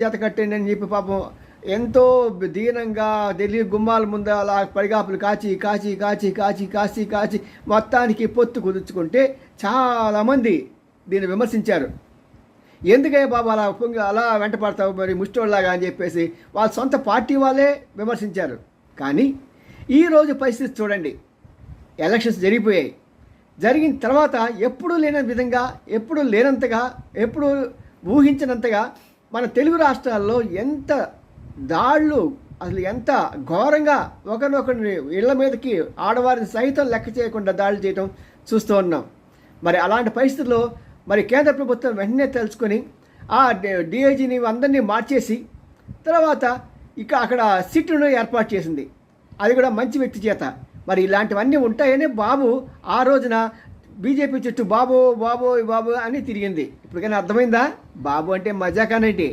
చేత కట్టండి అని చెప్పి పాపం ఎంతో దీనంగా ఢిల్లీ గుమ్మాల ముందు అలా పడిగాపులు కాచి కాచి కాచి కాచి కాచి కాచి మొత్తానికి పొత్తు కుదుర్చుకుంటే చాలామంది దీన్ని విమర్శించారు. ఎందుకయ్యా బాబు అలా అలా వెంట పడతావు మరి ముష్టోళ్ళలాగా అని చెప్పేసి వాళ్ళ సొంత పార్టీ వాళ్ళే విమర్శించారు. కానీ ఈరోజు పరిస్థితి చూడండి, ఎలక్షన్స్ జరిగిపోయాయి. జరిగిన తర్వాత ఎప్పుడూ లేని విధంగా, ఎప్పుడూ లేనంతగా, ఎప్పుడు ఊహించినంతగా మన తెలుగు రాష్ట్రాల్లో ఎంత దాడులు, అసలు ఎంత ఘోరంగా ఒకరినొకరిని ఇళ్ల మీదకి ఆడవారిని సైతం లెక్క చేయకుండా దాడులు చేయడం చూస్తూ ఉన్నాం. మరి అలాంటి పరిస్థితుల్లో మరి కేంద్ర ప్రభుత్వం వెంటనే తెలుసుకొని ఆ డిఐజీని అందరినీ మార్చేసి తర్వాత ఇక అక్కడ సిట్ను ఏర్పాటు చేసింది. అది కూడా మంచి వ్యక్తి చేత. మరి ఇలాంటివన్నీ ఉంటాయని బాబు ఆ రోజున బీజేపీ చుట్టూ బాబు బాబు బాబు అని తిరిగింది. ఇప్పటికైనా అర్థమైందా? బాబు అంటే మజాకానేంటి?